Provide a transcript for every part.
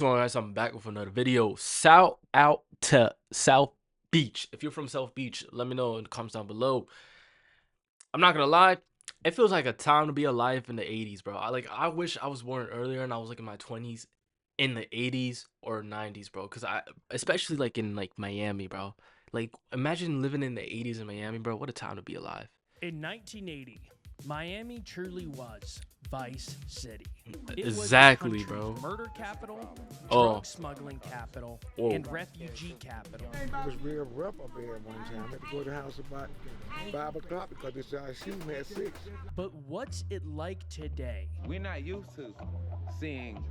What's going on, guys? I'm back with another video. Shout out to South Beach. If you're from South Beach, let me know in the comments down below. I'm not gonna lie, it feels like a time to be alive in the 80s, bro. I wish I was born earlier and I was like in my 20s in the 80s or 90s, bro. Cause especially like in like Miami, bro. Like imagine living in the 80s in Miami, bro. What a time to be alive. In 1980, Miami truly was Vice City. It Exactly, was the bro. country's murder capital, Oh. drug smuggling capital, Whoa. and refugee capital. It was real rough up there at one time. I had to go to the house about 5 o'clock because they started shooting at 6. But what's it like today? We're not used to seeing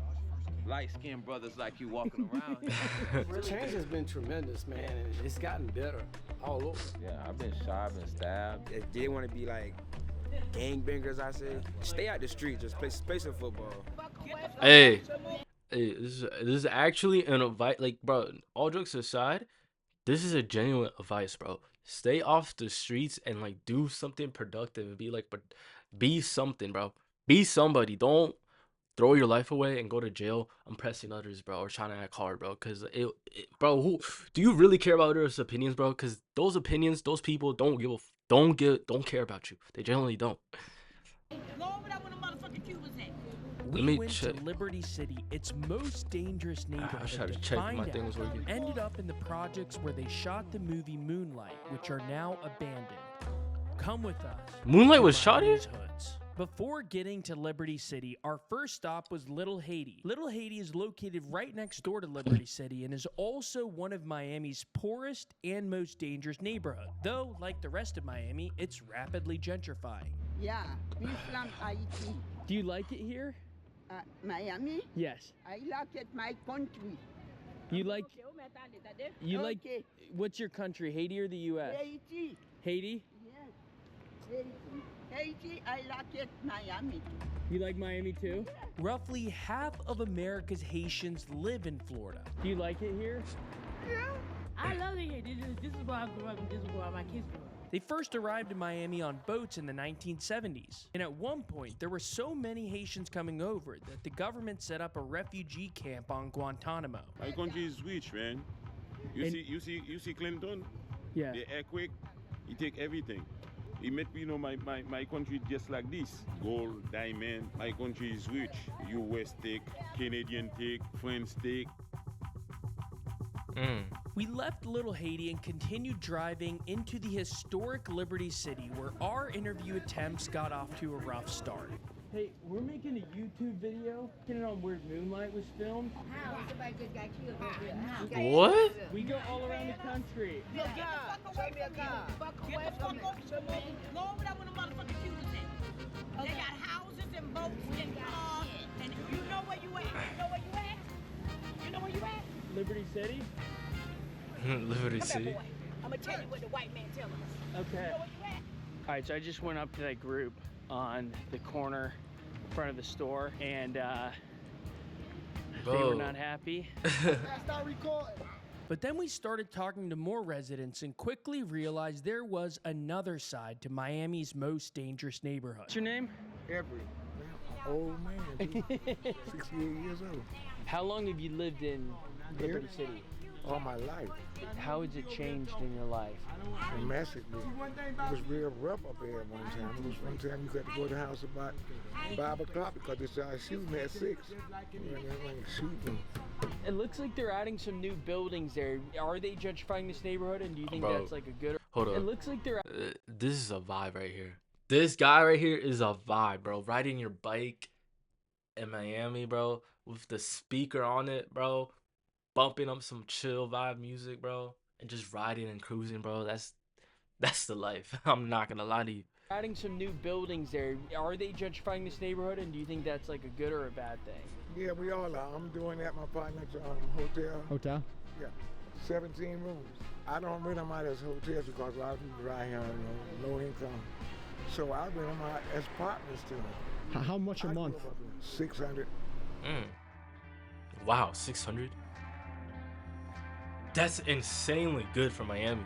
light-skinned brothers like you walking around. The change has been tremendous, man, and it's gotten better all over. Yeah, I've been shot and stabbed. If they want to be like gangbangers, I say, stay out the street, just play some football. Hey, this is actually an advice. Like, bro, all jokes aside, this is a genuine advice, bro. Stay off the streets and like do something productive and be like, but be something, bro. Be somebody. Don't throw your life away and go to jail impressing others, bro, or trying to act hard, bro. Cause bro, who do you really care about others' opinions, bro? Cause those opinions, those people don't care about you. They generally don't. We me went check. to Liberty City, its most dangerous I neighborhood, tried to to check if find my out thing was how working. we ended up in the projects where they shot the movie Moonlight, which are now abandoned. Come with us. Moonlight to was shot here? Miami's hoods. Before getting to Liberty City, our first stop was Little Haiti. Little Haiti is located right next door to Liberty City and is also one of Miami's poorest and most dangerous neighborhoods. Though, like the rest of Miami, it's rapidly gentrifying. Yeah, we from Haiti. Do you like it here? Miami, Yes. I like it my country. You like Okay. what's your country, Haiti or the US? Haiti, Haiti? yes. Haiti. Haiti, I like it Miami. You like Miami too? Roughly half of America's Haitians live in Florida. Do you like it here? I love it here. This is where I grew up and this is where my kids grew up. They first arrived in Miami on boats in the 1970s. And at one point, there were so many Haitians coming over that the government set up a refugee camp on Guantanamo. My country is rich, man. You see Clinton? Yeah. The earthquake, he take everything. He make me know my country just like this. Gold, diamond, my country is rich. US take, Canadian take, French take. We left Little Haiti and continued driving into the historic Liberty City, where our interview attempts got off to a rough start. Hey, we're making a YouTube video, getting on where Moonlight was filmed. What? We go all around the country. Get the fuck away from me. Go over there where the motherfucking Cubans at. They got houses and boats and cars. And you know where you at? You know where you at? You know where you at? Liberty City? Liberty Come City. here, boy. I'm gonna tell you what the white man tell us. Okay. You know where you at? All right, so I just went up to that group on the corner in front of the store, and they Bro. were not happy. Start recording. But then we started talking to more residents and quickly realized there was another side to Miami's most dangerous neighborhood. What's your name? Every old man, dude. 68 years old. How long have you lived in Liberty Here? City? All my life. How has it changed in your life? Dramatically. It was real rough up there at one time. It was one time you had to go to the house about 5 o'clock because they started shooting at 6. Shooting. It looks like they're adding some new buildings there. Are they gentrifying this neighborhood, and do you think Bro, that's like a good? Hold It on. looks like they're. This is a vibe right here. This guy right here is a vibe, bro. Riding your bike in Miami, bro, with the speaker on it, bro, bumping up some chill vibe music, bro, and just riding and cruising, bro. That's the life. I'm not gonna lie to you. Adding some new buildings there. Are they gentrifying this neighborhood, and do you think that's like a good or a bad thing? Yeah, we all are. I'm doing that. My partner's hotel. Hotel. Yeah, 17 rooms. I don't rent them out as hotels because a lot of people right here are low income. So I rent them out as partners to them. How much a month? 600. Wow, 600. That's insanely good for Miami.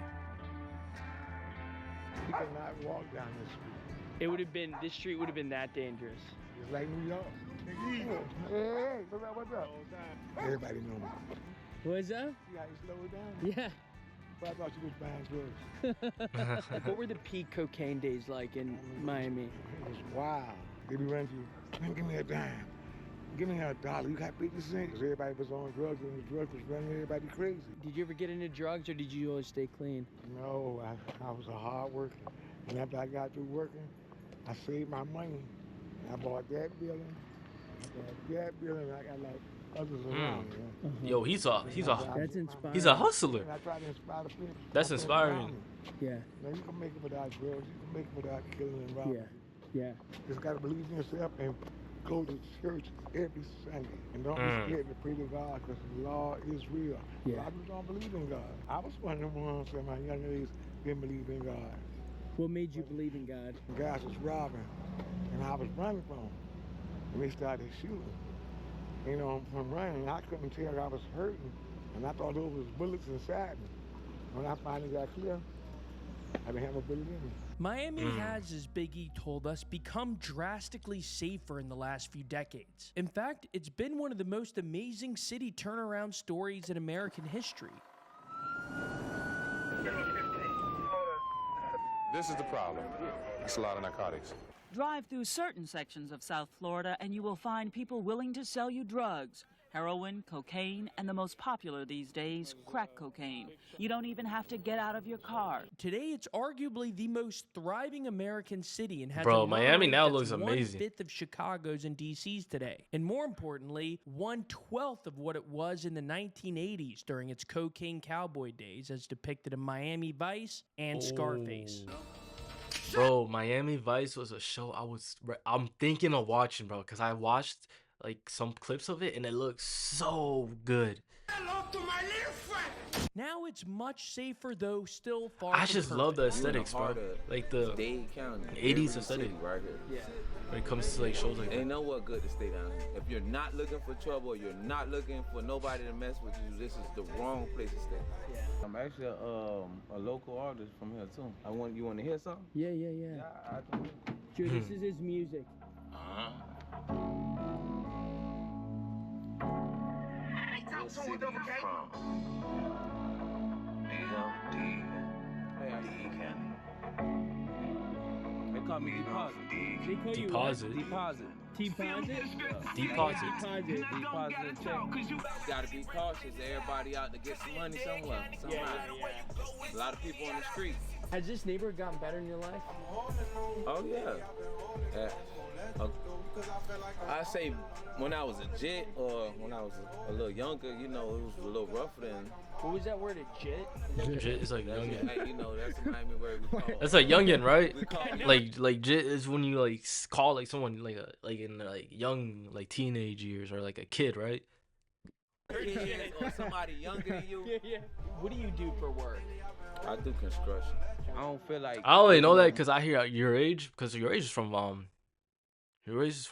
You cannot walk down this street. It would have been. This street would have been that dangerous. It's like New York. Hey, what's up? Everybody know me. What's up? See how you slow it down? Yeah. But I thought you was buying drugs. Like, what were the peak cocaine days like in Miami? It was wild. They be running to you, give me a dime. Give me $1. You got 50 cents. 'Cause everybody was on drugs and the drugs was running everybody crazy. Did you ever get into drugs or did you always stay clean? No, I was a hard worker. And after I got through working, I saved my money. And I bought that building. I got like others around. Yeah. Yo, he's a That's inspiring. he's a hustler. And I try to inspire the people. That's around inspiring. me. Yeah. Now you can make it without drugs. You can make it without killing and robbing. Yeah. Just gotta believe in yourself and go to church every Sunday. And don't be scared to pray to God because the law is real. Yeah. A lot of people don't believe in God. I was one of them ones in my young days didn't believe in God. What made you believe in God? The guys was robbing and I was running from them. And they started shooting. You know, from running, I couldn't tell I was hurting. And I thought those was bullets inside me. When I finally got clear, I didn't have a bullet in me. Miami has, as Big E told us, become drastically safer in the last few decades. In fact, it's been one of the most amazing city turnaround stories in American history. This is the problem. It's a lot of narcotics. Drive through certain sections of South Florida and you will find people willing to sell you drugs. Heroin, cocaine, and the most popular these days, crack cocaine. You don't even have to get out of your car. Today, it's arguably the most thriving American city and has Bro, a Miami rate now that's looks amazing. 1/5 of Chicago's and DC's today. And more importantly, 1/12 of what it was in the 1980s during its cocaine cowboy days as depicted in Miami Vice and Scarface. Bro, Miami Vice was a show I'm thinking of watching, bro, because I watched like some clips of it and it looks so good. Now it's much safer, though still far I from just love the perfect. aesthetics, bro. Like the Dade County, 80s aesthetic right here. Yeah. when it comes to like shows like Ain't that. know what good to stay down here. If you're not looking for trouble, you're not looking for nobody to mess with you, this is the wrong place to stay. Yeah. I'm actually a local artist from here too. You want to hear something? Yeah. I do. Joe, this is his music. What city you from? They call me Deposit. They call you Deposit. Deposit. Deposit? Deposit. Deposit and check. You gotta be cautious, everybody out to get some money somewhere. Somehow. A lot of people on the street. Has this neighborhood gotten better in your life? Oh yeah. I say when I was a jit or when I was a little younger, you know, it was a little rougher than. What was that word, a jit? Jit is like youngin. Hey, you know, that's a Miami word we call. That's a youngin, right? We call Like jit is when you like call like someone like in like young like teenage years or like a kid, right? kids or somebody younger than you. Yeah. What do you do for work? I do construction. I don't feel like. I only know that because I hear your age, because your age is from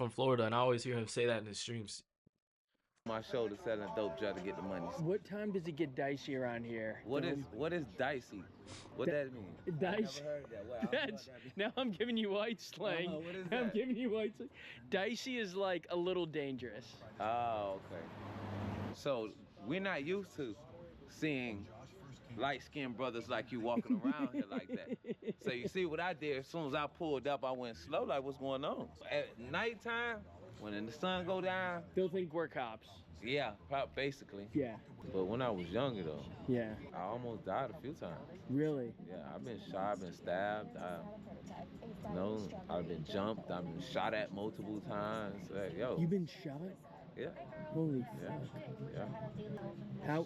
Florida, and I always hear him say that in his streams. My shoulder selling dope just to get the money. What time does it get dicey around here? What is dicey? What that mean? Dicey. I never heard that. Well, I don't know what that means. Now I'm giving you white slang. What is I'm that? giving you white slang. Dicey is like a little dangerous. Oh, okay. So we're not used to seeing light-skinned brothers like you walking around here like that. So you see what I did? As soon as I pulled up, I went slow. Like, what's going on? At nighttime, when the sun go down, They'll think we're cops. yeah, basically. Yeah. But when I was younger though, Yeah. I almost died a few times. Really? Yeah, I've been shot, I've been stabbed. I've been jumped, I've been shot at multiple times. Like, yo. You've been shot? Yeah. Holy Yeah. fuck. Yeah.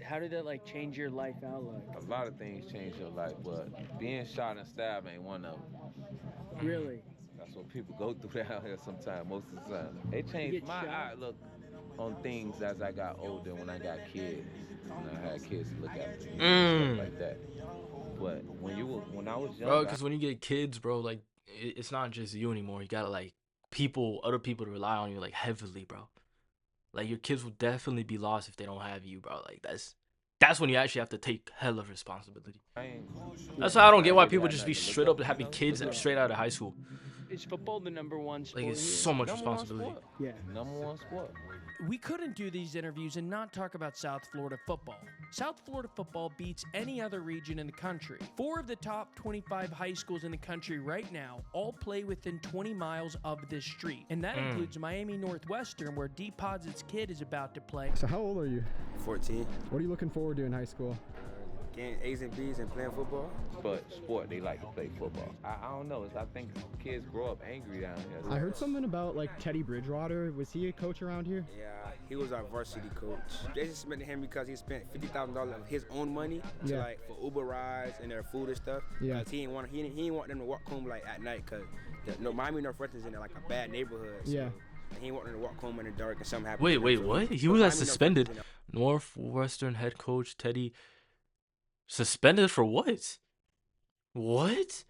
How did that like change your life outlook? A lot of things change your life, but being shot and stabbed ain't one of them. Really? That's what people go through out here sometimes, most of the time. It changed get my shot? outlook on things as I got older, when I got kids. When I had kids to look after me and stuff like that. But when I was young, Bro, because when you get kids, bro, like it's not just you anymore. You got like other people to rely on you like heavily, bro. Like your kids will definitely be lost if they don't have you, bro. Like that's when you actually have to take hella responsibility. That's why I don't get why people just be straight up having kids straight out of high school. Is football the number one sport? Like, it's here? so much Number one responsibility. sport. Yeah. Number one sport. We couldn't do these interviews and not talk about South Florida football. South Florida football beats any other region in the country. 4 of the top 25 high schools in the country right now all play within 20 miles of this street. And that includes Miami Northwestern, where Deposit's kid is about to play. So how old are you? 14. What are you looking forward to in high school? Getting A's and B's and playing football. But sport, they like to play football. I don't know. I think kids grow up angry down here. I heard something about like Teddy Bridgewater. Was he a coach around here? Yeah, he was our varsity coach. They suspended him because he spent $50,000 of his own money to like for Uber rides and their food and stuff. Yeah. He didn't want them to walk home like at night because Miami Northwestern's in like a bad neighborhood. So Yeah. he didn't want them to walk home in the dark and something happened. Wait, to them, so what? He but was Miami suspended. Northwestern's Northwestern head coach Teddy suspended for what? What?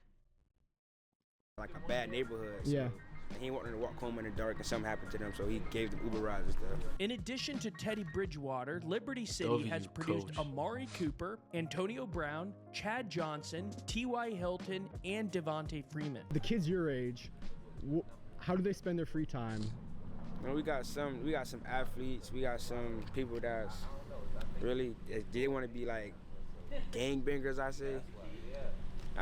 like a bad neighborhood. So Yeah. he didn't want them to walk home in the dark and something happened to them, so he gave them Uber rides and stuff. In addition to Teddy Bridgewater, Liberty City W, has produced coach. Amari Cooper, Antonio Brown, Chad Johnson, T.Y. Hilton, and Devontae Freeman. The kids your age, how do they spend their free time? You know, we got some athletes, we got some people that's really, they want to be like gangbangers, I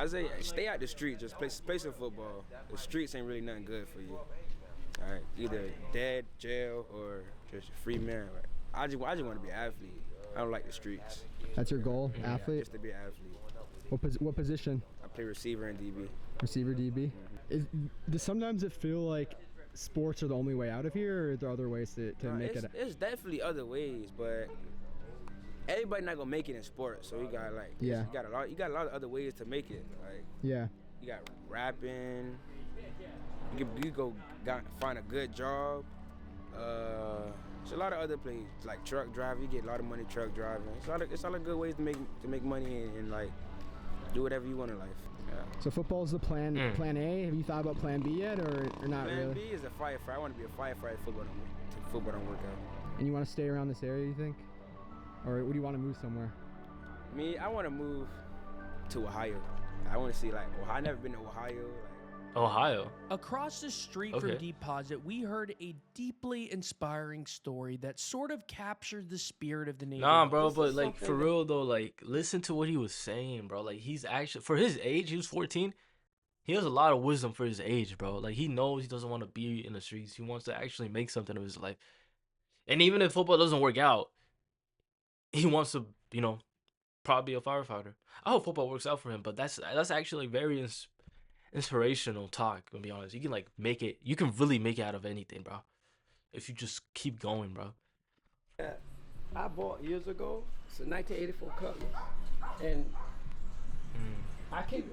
say stay out the street, just play some football. The streets ain't really nothing good for you. All right, either dead, jail, or just a free man. Like, I just want to be an athlete. I don't like the streets. That's your goal, athlete? Just to be an athlete. What position? I play receiver and DB. Receiver, DB? Does sometimes it feel like sports are the only way out of here, or are there other ways to make it? There's definitely other ways, but everybody not gonna make it in sports. So you got like, Yeah. you got a lot of other ways to make it. Like, Yeah. you got rapping. You go find a good job. There's a lot of other places like truck driving. You get a lot of money truck driving. It's all a good ways to make money and like do whatever you want in life. Yeah. So football's the plan. Plan A. Have you thought about Plan B yet, or not Plan really? B is a firefighter. I want to be a firefighter. Football don't work out. And you want to stay around this area, you think, or would you want to move somewhere? Me, I want to move to Ohio. I want to see like Ohio. I've never been to Ohio. Ohio. Across the street from Deposit, we heard a deeply inspiring story that sort of captured the spirit of the neighborhood. Nah, bro, but like for real though, like listen to what he was saying, bro. Like he's actually, for his age, he was 14. He has a lot of wisdom for his age, bro. Like he knows he doesn't want to be in the streets. He wants to actually make something of his life. And even if football doesn't work out, he wants to, probably be a firefighter. I hope football works out for him, but that's actually very inspirational talk, to be honest. You can make it, you can really make it out of anything, bro, if you just keep going, bro. Yeah, I bought years ago. It's a 1984 Cutlass, and I keep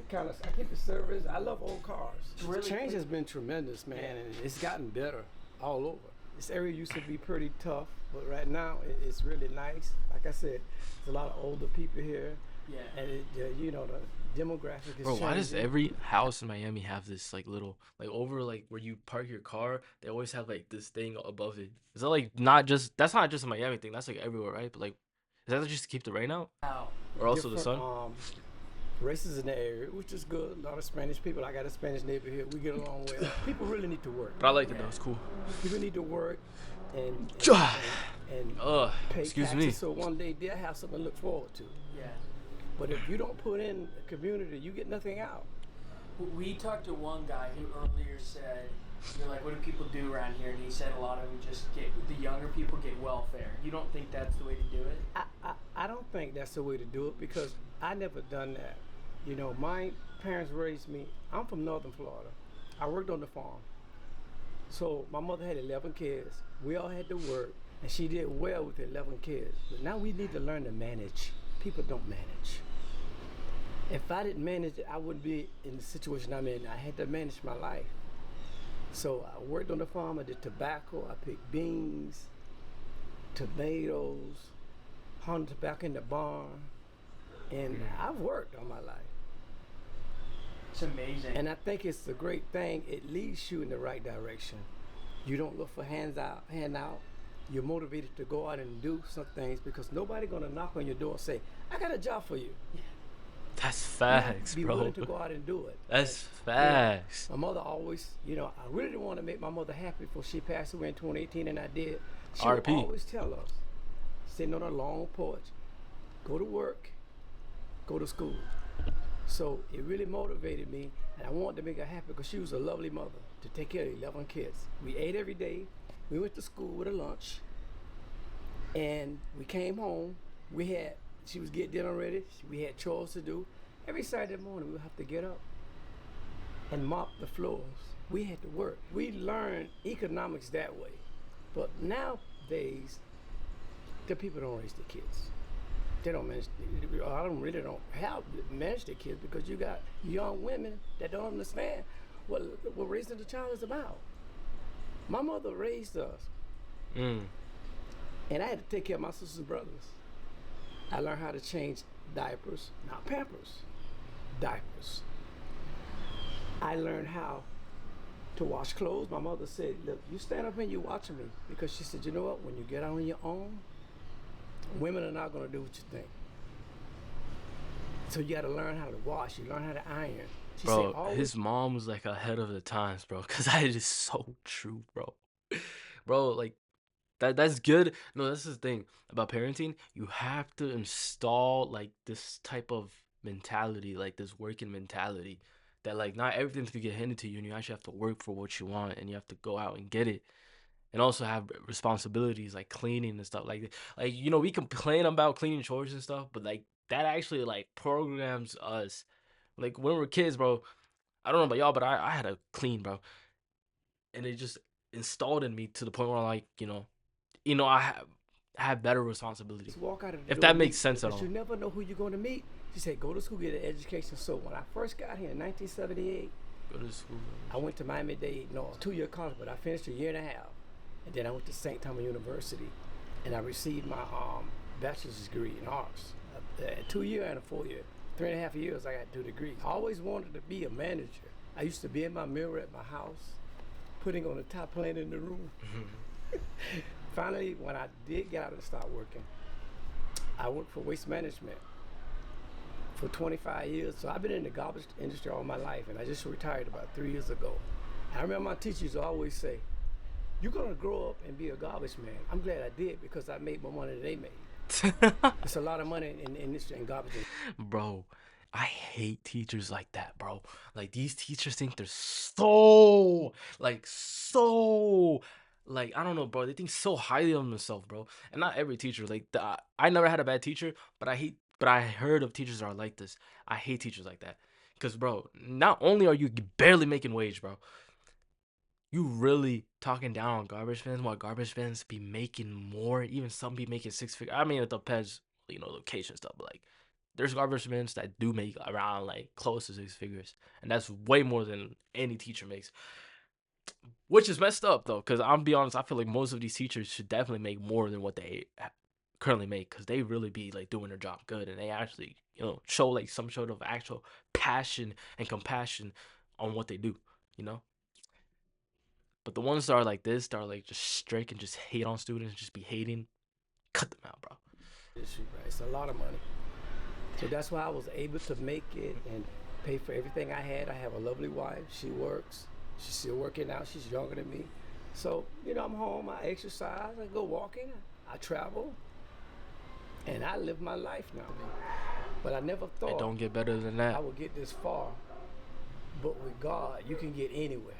the service. I love old cars. The change has been tremendous, man, and it's gotten better all over. This area used to be pretty tough, but right now it's really nice. Like I said, there's a lot of older people here. Yeah. And the demographic is Bro, why does changing. every house in Miami have this little over where you park your car? They always have this thing above it. Is that that's not just a Miami thing? That's everywhere, right? But is that just to keep the rain out? Or also the sun? Races in the area, which is good. A lot of Spanish people. I got a Spanish neighbor here. We get along well. People really need to work. But I like it though. It's cool. People need to work and pay excuse taxes me. so one day they'll have something to look forward to. Yeah. But if you don't put in a community, you get nothing out. We talked to one guy who earlier said, you're like, what do people do around here? And he said a lot of them just the younger people get welfare. You don't think that's the way to do it? I don't think that's the way to do it because I never done that. My parents raised me. I'm from Northern Florida. I worked on the farm. So my mother had 11 kids. We all had to work, and she did well with 11 kids. But now we need to learn to manage. People don't manage. If I didn't manage it, I wouldn't be in the situation I'm in. I had to manage my life. So I worked on the farm. I did tobacco. I picked beans, tomatoes, hung tobacco in the barn, and I've worked all my life. It's amazing. And I think it's a great thing. It leads you in the right direction. You don't look for handout. You're motivated to go out and do some things because nobody gonna knock on your door and say, "I got a job for you." That's You have facts, to be bro. willing to go out and do it. That's You know, facts. my mother always, I really didn't want to make my mother happy before she passed away in 2018, and I did. She would R.I.P. always tell us, sitting on a long porch, go to work, go to school. So it really motivated me, and I wanted to make her happy because she was a lovely mother to take care of 11 kids. We ate every day. We went to school with a lunch, and we came home. She was getting dinner ready. We had chores to do. Every Saturday morning, we would have to get up and mop the floors. We had to work. We learned economics that way. But nowadays, the people don't raise their kids. They don't manage. I don't help manage their kids because you got young women that don't understand what raising a child is about. My mother raised us, and I had to take care of my sisters and brothers. I learned how to change diapers, not Pampers, diapers. I learned how to wash clothes. My mother said, look, you stand up and you watching me, because she said, you know what, when you get on your own, women are not going to do what you think. So you got to learn how to wash. You learn how to iron. She Bro, said, his mom was like ahead of the times, bro. Cause that is so true, bro. Bro, like that's good. No, that's the thing about parenting. You have to install like this type of mentality, like this working mentality, that like not everything's gonna get handed to you, and you actually have to work for what you want, and you have to go out and get it, and also have responsibilities like cleaning and stuff like that. Like we complain about cleaning chores and stuff, but like that actually like programs us. Like when we're kids, bro. I don't know about y'all, but I had to clean, bro, and it just installed in me to the point where like I have better responsibility. just walk out of the If door that and makes meet, sense at because all. you never know who you're going to meet. She said, go to school, get an education. So when I first got here in 1978, Go to school. I went to Miami-Dade, no, 2-year college, but I finished a year and a half. And then I went to St. Thomas University, and I received my bachelor's degree in arts. 2 year and a 4 year. 3.5 years I got 2 degrees. I always wanted to be a manager. I used to be in my mirror at my house, putting on the top plant in the room. Finally, when I did get out and start working, I worked for waste management for 25 years. So I've been in the garbage industry all my life, and I just retired about 3 years ago. I remember my teachers always say, you're gonna grow up and be a garbage man. I'm glad I did, because I made more money than they made. It's a lot of money in the industry and garbage. Bro, I hate teachers like that, bro. Like these teachers think they're so I don't know, bro. They think so highly of themselves, bro. And not every teacher. Like I never had a bad teacher, but I heard of teachers that are like this. I hate teachers like that. Cause bro, not only are you barely making wage, bro, you really talking down on garbage fans while garbage fans be making more. Even some be making 6 figures. I mean, it depends, location stuff, but like there's garbage fans that do make around like close to 6 figures, and that's way more than any teacher makes. Which is messed up though, because I'm be honest, I feel like most of these teachers should definitely make more than what they currently make, because they really be like doing their job good, and they actually show like some sort of actual passion and compassion on what they do, you know. But the ones that are like this, that are like just strict and just hate on students, just be hating, cut them out, bro. It's a lot of money. So that's why I was able to make it and pay for everything I had. I have a lovely wife. She works. She's still working out. She's younger than me. So, I'm home. I exercise. I go walking. I travel. And I live my life now. But I never thought It don't get better than that. I would get this far. But with God, you can get anywhere.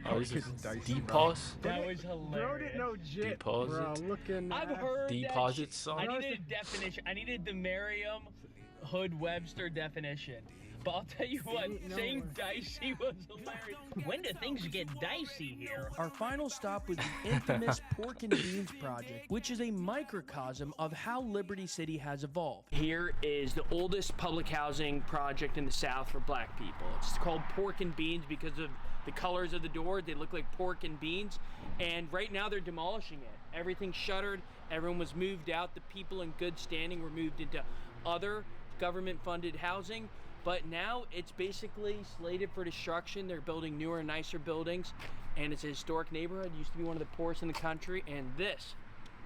Oh, this is deep pause. That was hilarious. Bro didn't know jit. Deposit? Bro, looking. I've heard Deposit that song? I needed a definition. I needed the Merriam-Webster definition. But I'll tell you what, saying dicey was hilarious. When do things get dicey here? Our final stop was the infamous Pork and Beans Project, which is a microcosm of how Liberty City has evolved. Here is the oldest public housing project in the South for black people. It's called Pork and Beans because of the colors of the door. They look like pork and beans. And right now they're demolishing it. Everything's shuttered. Everyone was moved out. The people in good standing were moved into other government-funded housing. But now it's basically slated for destruction. They're building newer and nicer buildings, and it's a historic neighborhood. It used to be one of the poorest in the country, and this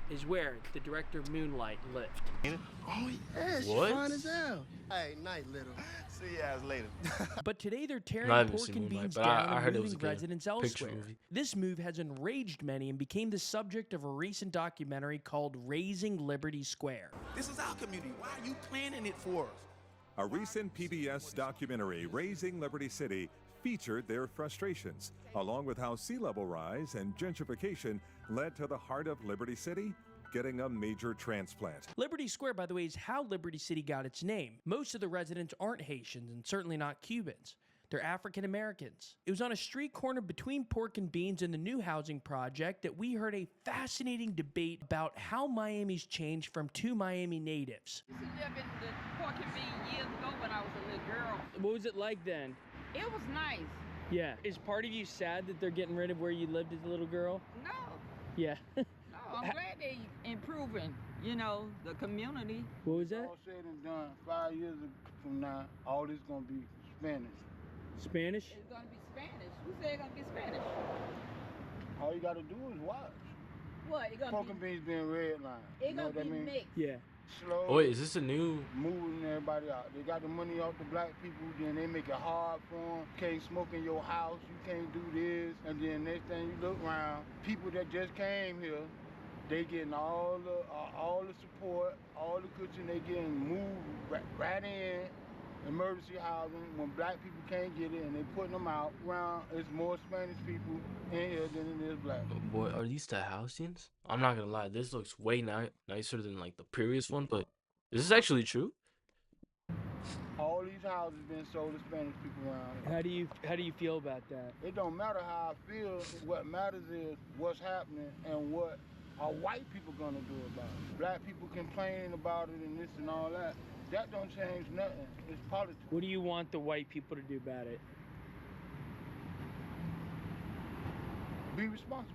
is where the director of Moonlight lived. Oh, yeah, she's What? fine as hell. Hey, night, little. See you guys later. But today they're tearing Not even Pork seen and Moonlight, Beans but down I and heard it was moving a good residents picture elsewhere. movie. This move has enraged many and became the subject of a recent documentary called Raising Liberty Square. This is our community. Why are you planning it for us? A recent PBS documentary, Raising Liberty City, featured their frustrations, along with how sea level rise and gentrification led to the heart of Liberty City getting a major transplant. Liberty Square, by the way, is how Liberty City got its name. Most of the residents aren't Haitians and certainly not Cubans. They're African Americans. It was on a street corner between Pork and Beans and the new housing project that we heard a fascinating debate about how Miami's changed from two Miami natives. I used to live in the Pork and Bean years ago when I was a little girl. What was it like then? It was nice. Yeah. Is part of you sad that they're getting rid of where you lived as a little girl? No, Yeah. no, I'm glad they improving, you know, the community. What was that? All said and done, 5 years from now, all this gonna be Spanish. Spanish? It's gonna be Spanish. Who said it's gonna be Spanish? All you gotta do is watch. What? It gonna Pork be, and Beans being redlined. it You know gonna what I be mean? mixed. Yeah. Slow. Oh, wait, is this a new? Moving everybody out. They got the money off the black people, then they make it hard for them. Can't smoke in your house, you can't do this. And then next thing you look around, people that just came here, they getting all the support, all the cushion, they getting moved right in. Emergency housing, when black people can't get it and they putting them out. Around, it's more Spanish people in here than it is black. Boy, are these the housings? I'm not gonna lie, this looks way nicer than like the previous one, but is this actually true? All these houses been sold to Spanish people around here. How do you feel about that? It don't matter how I feel. What matters is what's happening and what are white people gonna do about it. Black people complaining about it and this and all that. That don't change nothing. It's politics. What do you want the white people to do about it? Be responsible.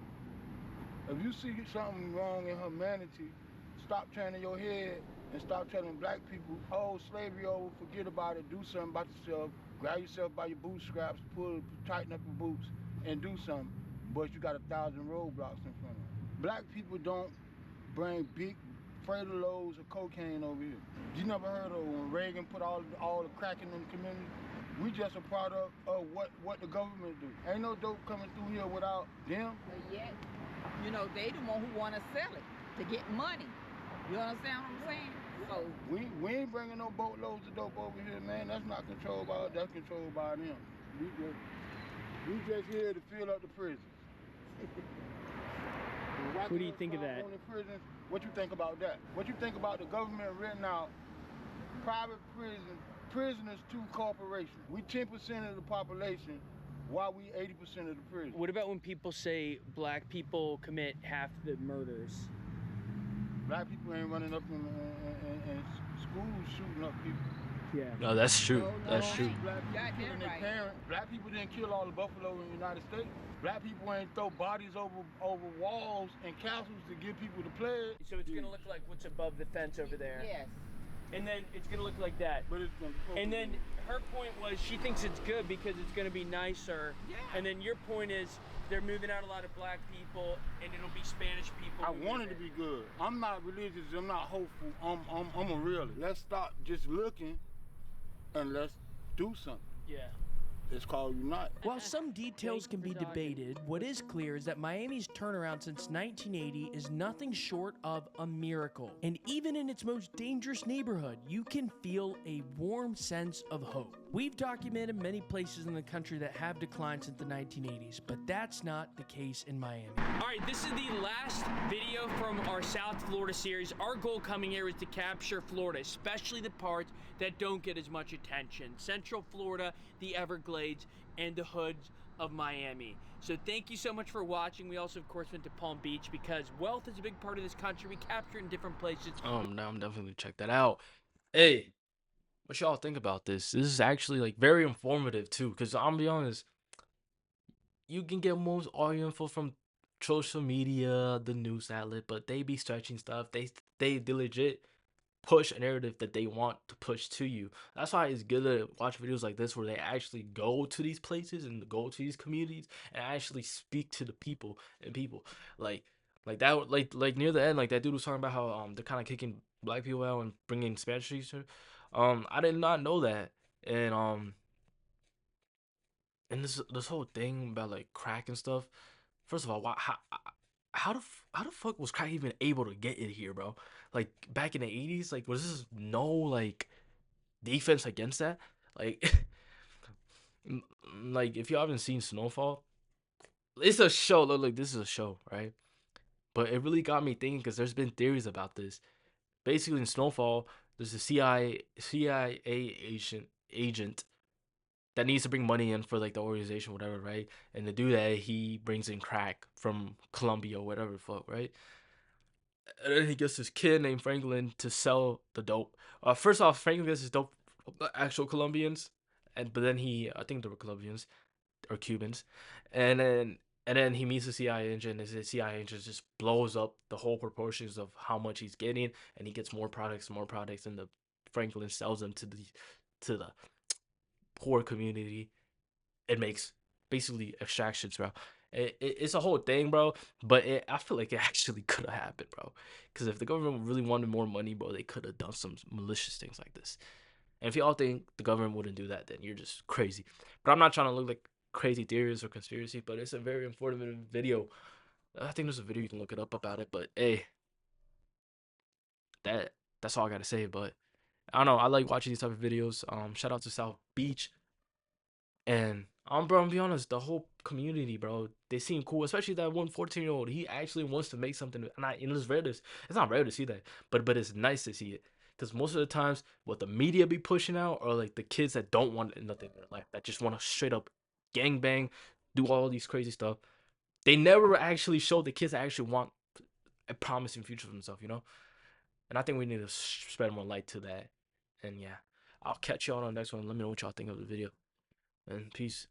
If you see something wrong in humanity, stop turning your head and stop telling black people, oh, slavery over, forget about it, do something about yourself, grab yourself by your bootstraps, tighten up your boots, and do something. But you got 1,000 roadblocks in front of you. Black people don't bring big freighter loads of cocaine over here. You never heard of when Reagan put all the crack in them communities? We just a product of what the government do. Ain't no dope coming through here without them. But yet, you know, they the one who wanna sell it to get money. You understand what I'm saying? So We ain't bringing no boatloads of dope over here, man. That's not controlled by us. That's controlled by them. We just here to fill up the prisons. What do you think of that? Prisons, what you think about that? What you think about the government renting out private prisoners to corporations? We 10% of the population, while we 80% of the prison. What about when people say black people commit half the murders? Black people ain't running up in schools shooting up people. Yeah. No, that's true. That's true. Black people killing their parents. Black people didn't kill all the buffalo in the United States. Black people ain't throw bodies over walls and castles to get people to pledge. So it's gonna look like what's above the fence over there. yes. And then it's gonna look like that. But it's gonna be And then her point was she thinks it's good because it's gonna be nicer. Yeah. And then your point is they're moving out a lot of black people and it'll be Spanish people. I want it to be good. I'm not religious. I'm not hopeful. I'm a realist. Let's stop just looking and let's do something. Yeah. It's called Unite. While some details can be debated, what is clear is that Miami's turnaround since 1980 is nothing short of a miracle. And even in its most dangerous neighborhood, you can feel a warm sense of hope. We've documented many places in the country that have declined since the 1980s, but that's not the case in Miami. All right, this is the last video from our South Florida series. Our goal coming here is to capture Florida, especially the parts that don't get as much attention. Central Florida, the Everglades, and the hoods of Miami. So thank you so much for watching. We also, of course, went to Palm Beach because wealth is a big part of this country. We capture it in different places. Now I'm definitely check that out. Hey, what y'all think about this? This is actually like very informative too, because I'm be honest, you can get most all your info from social media, the news outlet, but they be stretching stuff. They legit push a narrative that they want to push to you. That's why it's good to watch videos like this where they actually go to these places and go to these communities and actually speak to the people like Like that, like near the end, like that dude was talking about how they're kind of kicking black people out and bringing Spanish teachers. I did not know that, and this whole thing about like crack and stuff. First of all, why how the fuck was crack even able to get in here, bro? Like back in the 80s, like was this no like defense against that? Like like if you haven't seen Snowfall, it's a show. Look, like this is a show, right? But it really got me thinking because there's been theories about this. Basically, in Snowfall, there's a CIA agent that needs to bring money in for like the organization, whatever, right? And to do that, he brings in crack from Colombia or whatever the fuck, right? And then he gets this kid named Franklin to sell the dope. First off, Franklin gets his dope from the actual Colombians, but then I think they were Colombians or Cubans, and then he meets the CIA agent, and the CIA agent just blows up the whole proportions of how much he's getting, and he gets more products, and the Franklin sells them to the poor community. It makes basically extractions, bro. It's a whole thing, bro. But I feel like it actually could have happened, bro. Because if the government really wanted more money, bro, they could have done some malicious things like this. And if y'all think the government wouldn't do that, then you're just crazy. But I'm not trying to look like crazy theories or conspiracy, but it's a very informative video. I think there's a video you can look it up about it. But hey, that that's all I gotta say. But I don't know. I like watching these type of videos. Shout out to South Beach. And bro, I'm be honest, the whole community, bro, they seem cool, especially that one 14-year-old. He actually wants to make something, and it's rare to, it's not rare to see that, but it's nice to see it. Because most of the times, what the media be pushing out are like the kids that don't want nothing in their life, that just want to straight up gang bang, do all these crazy stuff. They never actually show the kids that actually want a promising future for themselves, you know? And I think we need to spread more light to that. And yeah, I'll catch y'all on the next one. Let me know what y'all think of the video. And peace.